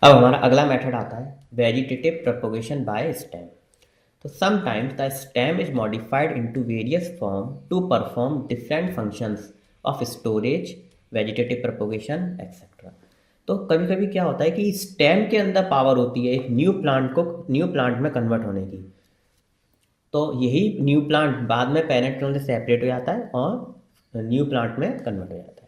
अब हमारा अगला मेथड आता है वेजिटेटिव प्रोपोगेशन बाय स्टेम। तो sometimes the stem is modified into various form to perform different functions of storage, vegetative propagation etcetera. तो कभी कभी क्या होता है कि स्टेम के अंदर पावर होती है एक न्यू प्लांट में कन्वर्ट होने की। तो यही न्यू प्लांट बाद में पेरेंट प्लांट से सेपरेट हो जाता है और न्यू प्लांट में कन्वर्ट हो जाता है।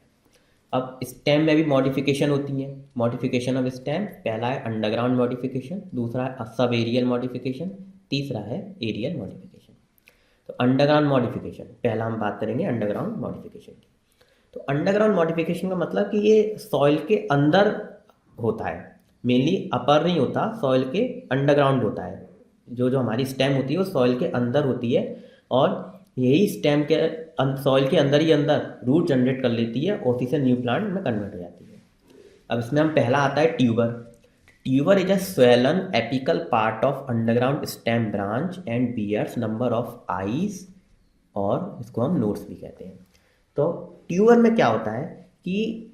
अब स्टेम में भी मॉडिफिकेशन होती है। मॉडिफिकेशन ऑफ स्टेम, पहला है अंडरग्राउंड मॉडिफिकेशन, दूसरा है सब एरियल मॉडिफिकेशन, तीसरा है एरियल मॉडिफिकेशन। तो अंडरग्राउंड मॉडिफिकेशन पहला हम बात करेंगे अंडरग्राउंड मॉडिफिकेशन की। तो अंडरग्राउंड मॉडिफिकेशन का मतलब कि ये सॉइल के अंदर होता है, मेनली अपर नहीं होता, सॉइल के अंडरग्राउंड होता है। जो जो हमारी स्टेम होती है वो सॉइल के अंदर होती है और यही स्टेम के सॉइल के अंदर ही अंदर रूट जनरेट कर लेती है और उसी से न्यू प्लांट में कन्वर्ट हो जाती है। अब इसमें हम पहला आता है tuber. Tuber is a swollen apical part of underground stem branch and bears number of eyes, और इसको हम नोड्स भी कहते हैं। तो ट्यूबर में क्या होता है कि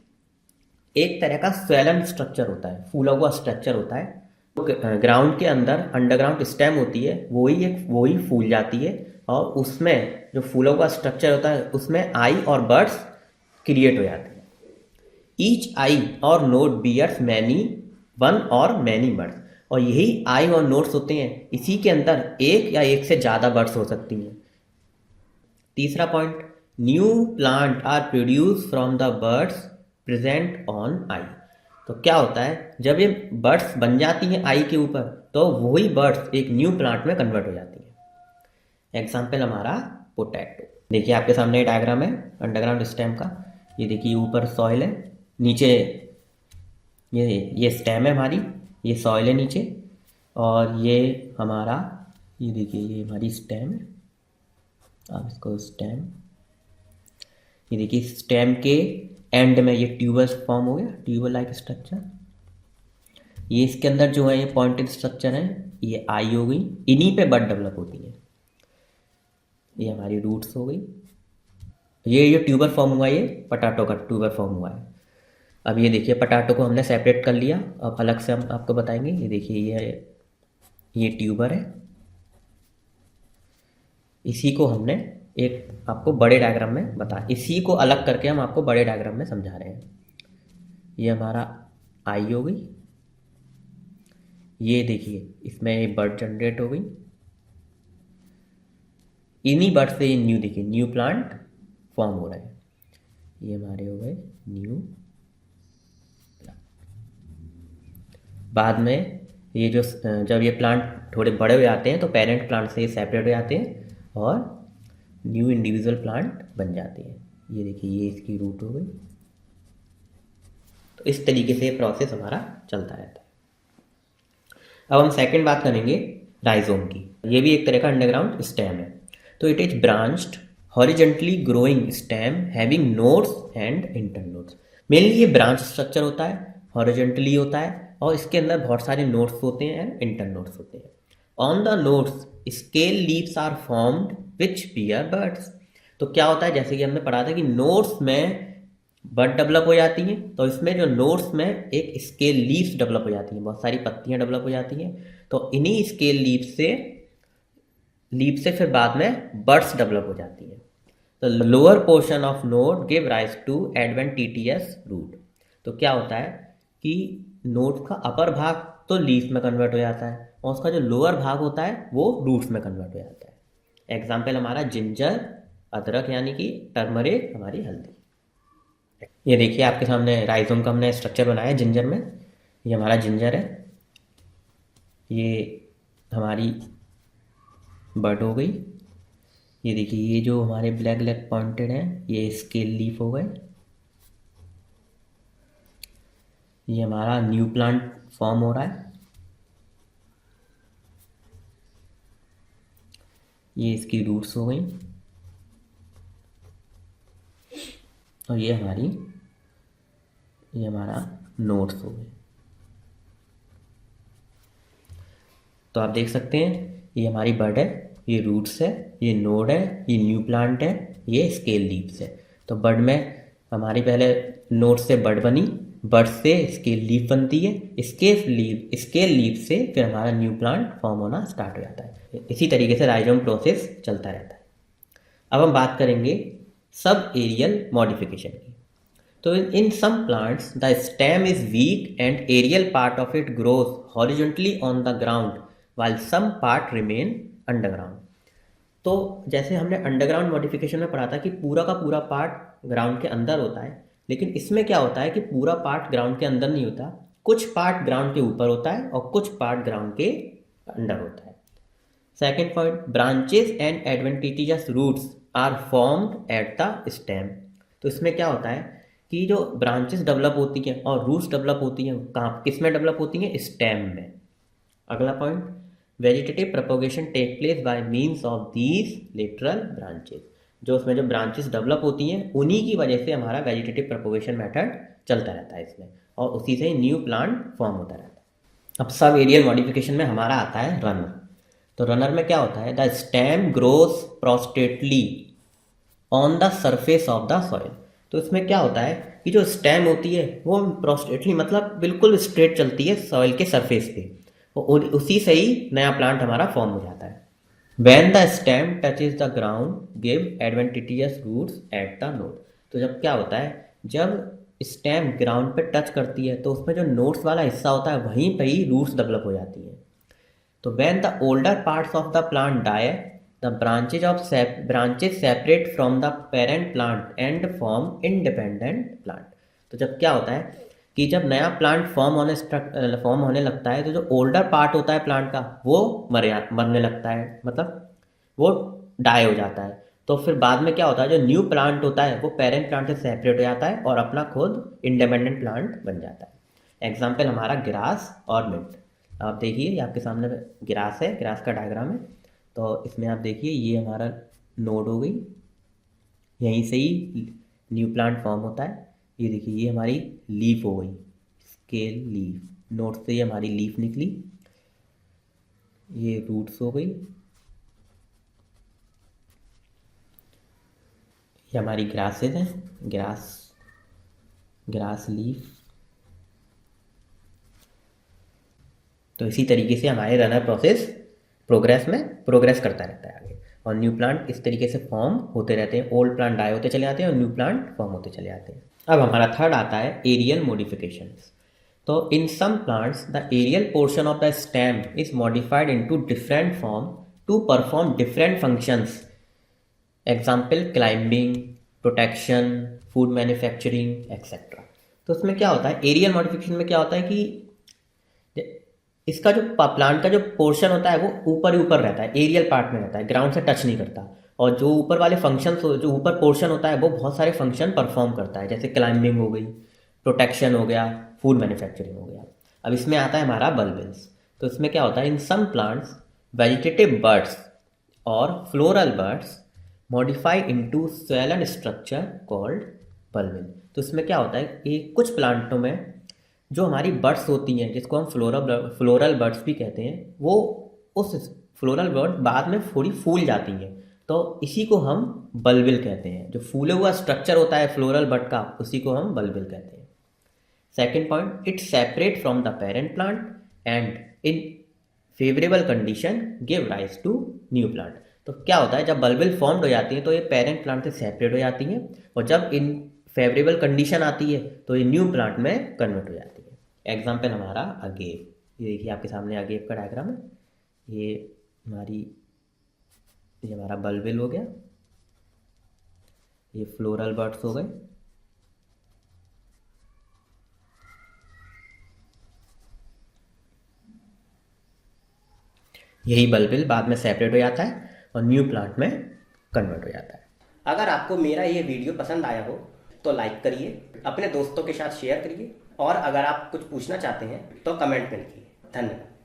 एक तरह का स्वेलन स्ट्रक्चर होता है, फूला हुआ स्ट्रक्चर होता है। ग्राउंड के अंदर अंडरग्राउंड स्टेम होती है वही फूल जाती है और उसमें जो फूला हुआ स्ट्रक्चर होता है उसमें आई और बर्ड्स क्रिएट हो जाते हैं। ईच आई और नोड बियर्स मैनी वन और मैनी बर्ड्स, और यही आई और नोड्स होते हैं, इसी के अंदर एक या एक से ज़्यादा बर्ड्स हो सकती हैं। तीसरा point, new plant are produce from the buds present on eye. तो क्या होता है जब ये बर्ड्स बन जाती हैं आई के ऊपर तो वही बर्ड्स एक न्यू प्लांट में कन्वर्ट हो जाती है। एग्जाम्पल हमारा पोटैटो। देखिए आपके सामने डायग्राम है अंडरग्राउंड स्टेम का। ये देखिए ऊपर सॉइल है, नीचे ये स्टेम है हमारी, ये सॉइल है नीचे, और ये हमारा ये देखिए ये हमारी स्टेम है। आप इसको स्टेम, ये देखिए स्टेम के एंड में ये ट्यूबल फॉर्म हो गया, ट्यूबल लाइक स्ट्रक्चर। ये इसके अंदर जो है ये पॉइंटेड स्ट्रक्चर है, ये आई हो गई, इन्हीं पे बड डेवलप होती है। ये हमारी रूट्स हो गई। ये ट्यूबर फॉर्म हुआ, ये पटाटो का ट्यूबर फॉर्म हुआ है। अब ये देखिए पटाटो को हमने सेपरेट कर लिया, अब अलग से हम आपको बताएंगे। ये देखिए ये ट्यूबर है, इसी को हमने एक आपको बड़े डायग्राम में इसी को अलग करके हम आपको बड़े डायग्राम में समझा रहे हैं। ये हमारा आई हो गई, ये देखिए इसमें एक बर्ड जनरेट हो गई, इन्हीं बर्ड से ये न्यू देखिए न्यू प्लांट फॉर्म हो रहा है। ये हमारे हो गए न्यू प्लांट। बाद में ये जो जब ये प्लांट थोड़े बड़े हो जाते हैं तो पेरेंट प्लांट से ये सेपरेट हो जाते हैं और न्यू इंडिविजुअल प्लांट बन जाते हैं। ये देखिए ये इसकी रूट हो गई। तो इस तरीके से ये प्रोसेस हमारा चलता रहता है। अब हम सेकंड बात करेंगे राइजोम की। ये भी एक तरह का अंडरग्राउंड स्टेम है। तो it is branched horizontally growing stem having nodes and internodes. Mainly ये ब्रांच स्ट्रक्चर होता है, हॉरिजेंटली होता है और इसके अंदर बहुत सारे नोड्स होते हैं एंड इंटरनोड्स होते हैं। On the nodes scale leaves are formed which bear buds. तो क्या होता है जैसे कि हमने पढ़ा था कि नोड्स में बर्ड डेवलप हो जाती हैं, तो इसमें जो नोड्स में एक स्केल लीव्स डेवलप हो जाती हैं, बहुत सारी पत्तियां डेवलप हो जाती हैं। तो इन्हीं स्केल लीव से फिर बाद में बर्ड्स डेवलप हो जाती हैं। तो lower portion of node give rise to adventitious root. तो क्या होता है कि नोड का अपर भाग तो लीफ में कन्वर्ट हो जाता है और उसका जो लोअर भाग होता है वो रूट्स में कन्वर्ट हो जाता है। एग्जाम्पल हमारा जिंजर, अदरक यानी कि टर्मरिक, हमारी हल्दी। ये देखिए आपके सामने राइजोम का हमने स्ट्रक्चर बनाया है जिंजर में। ये हमारा जिंजर है, ये हमारी बर्ड हो गई। ये देखिए ये जो हमारे ब्लैक ब्लैक पॉइंटेड हैं ये स्केल लीफ हो गए। ये हमारा न्यू प्लांट फॉर्म हो रहा है। ये इसकी रूट्स हो गई और ये हमारा नोड्स हो गए। तो आप देख सकते हैं ये हमारी बर्ड है, ये रूट्स है, ये नोड है, ये न्यू प्लांट है, ये स्केल लीव्स है। तो बर्ड में हमारी पहले नोड से बर्ड बनी, बड से स्केल लीफ बनती है, स्केल लीफ से फिर हमारा न्यू प्लांट फॉर्म होना स्टार्ट हो जाता है। इसी तरीके से राइजोम प्रोसेस चलता रहता है। अब हम बात करेंगे सब एरियल मॉडिफिकेशन की। तो in some plants the stem is weak and aerial part of it grows horizontally on the ground while some part remain underground। तो जैसे हमने अंडरग्राउंड मॉडिफिकेशन में पढ़ा था कि पूरा का पूरा पार्ट ग्राउंड के अंदर होता है, लेकिन इसमें क्या होता है कि पूरा पार्ट ग्राउंड के अंदर नहीं होता, कुछ पार्ट ग्राउंड के ऊपर होता है और कुछ पार्ट ग्राउंड के अंदर होता है। Second point, branches and adventitious roots are formed at the stem. तो इसमें क्या होता है कि जो ब्रांचेस डेवलप होती हैं और रूट्स डेवलप होती हैं, कहाँ किस में डेवलप होती हैं? स्टेम में। अगला point, vegetative propagation take place by means of these lateral branches. जो उसमें जो ब्रांचेस डेवलप होती हैं उन्हीं की वजह से हमारा वेजिटेटिव प्रोपोगेशन मेथड चलता रहता है इसमें, और उसी से न्यू प्लांट फॉर्म होता रहता है। अब सब एरियल मॉडिफिकेशन में हमारा आता है रनर। तो रनर में क्या होता है? The stem grows prostrately on the surface of the soil. तो इसमें क्या होता है कि जो स्टेम होती है वो प्रोस्टेटली मतलब बिल्कुल स्ट्रेट चलती है सॉइल के सरफेस पे, और उसी से ही नया प्लांट हमारा फॉर्म हो जाता है। When the stem touches the ground, give adventitious roots at the node। तो जब क्या होता है, जब स्टेम ग्राउंड पे टच करती है तो उसमें जो नोड्स वाला हिस्सा होता है वहीं पे ही रूट्स डेवलप हो जाती हैं। तो when the older parts of the plant die, the branches separate from the parent plant and form independent plant। तो जब क्या होता है कि जब नया प्लांट फॉर्म होने लगता है तो जो ओल्डर पार्ट होता है प्लांट का वो मरने लगता है, मतलब वो डाई हो जाता है। तो फिर बाद में क्या होता है, जो न्यू प्लांट होता है वो पेरेंट प्लांट से सेपरेट हो जाता है और अपना खुद इंडिपेंडेंट प्लांट बन जाता है। एग्जाम्पल हमारा ग्रास और मिंट। आप देखिए ये आपके सामने ग्रास है, ग्रास का डायग्राम है। तो इसमें आप देखिए ये हमारा नोड हो गई, यहीं से ही न्यू प्लांट फॉर्म होता है। ये देखिए ये हमारी लीफ हो गई, स्केल लीफ, नोट से ही हमारी लीफ निकली, ये रूट्स हो गई, ये हमारी ग्रासेस हैं, ग्रास लीफ। तो इसी तरीके से हमारे रनर प्रोसेस प्रोग्रेस करता रहता है आगे, और न्यू प्लांट इस तरीके से फॉर्म होते रहते हैं। ओल्ड प्लांट डाई होते चले जाते हैं और न्यू प्लांट फॉर्म होते चले जाते हैं। अब हमारा थर्ड आता है एरियल मॉडिफिकेशंस। तो in some plants the aerial portion of the stem is modified into different form to perform different functions. Example climbing, protection, food manufacturing etcetera. तो उसमें क्या होता है, एरियल मॉडिफिकेशन में क्या होता है कि इसका जो प्लांट का जो पोर्शन होता है वो ऊपर ही ऊपर रहता है, एरियल पार्ट में रहता है, ग्राउंड से टच नहीं करता। और जो ऊपर वाले फंक्शंस जो ऊपर पोर्शन होता है वो बहुत सारे फंक्शन परफॉर्म करता है, जैसे क्लाइंबिंग हो गई, प्रोटेक्शन हो गया, फूड मैन्युफैक्चरिंग हो गया। अब इसमें आता है हमारा बल्बिल्स। तो इसमें क्या होता है, in some plants vegetative buds और floral buds modify into swollen structure called bulbil. तो इसमें क्या होता है कि कुछ प्लांटों में जो हमारी बर्ड्स होती हैं, जिसको हम फ्लोरल बर्ड्स भी कहते हैं, वो उस फ्लोरल बर्ड बाद में थोड़ी फूल जाती हैं, तो इसी को हम बल्बिल कहते हैं। जो फूले हुआ स्ट्रक्चर होता है फ्लोरल बर्ड का, उसी को हम बल्बिल कहते हैं। Second point, it separate from the parent plant and in favourable condition give rise to new plant. तो क्या होता है, जब बल्बिल फॉर्म्ड हो जाती है तो ये पेरेंट प्लांट से सेपरेट हो जाती हैं, और जब इन फेवरेबल कंडीशन आती है तो ये न्यू प्लांट में कन्वर्ट हो जाती है। एग्जाम्पल हमारा अगेव, ये देखिए आपके सामने अगेव का डायग्राम है। ये हमारा बल्बिल हो गया, ये फ्लोरल बर्ड्स हो गए, यही बल्बिल बाद में सेपरेट हो जाता है और न्यू प्लांट में कन्वर्ट हो जाता है। अगर आपको मेरा ये वीडियो पसंद आया हो तो लाइक करिए, अपने दोस्तों के साथ शेयर करिए, और अगर आप कुछ पूछना चाहते हैं तो कमेंट में लिखिए। धन्यवाद।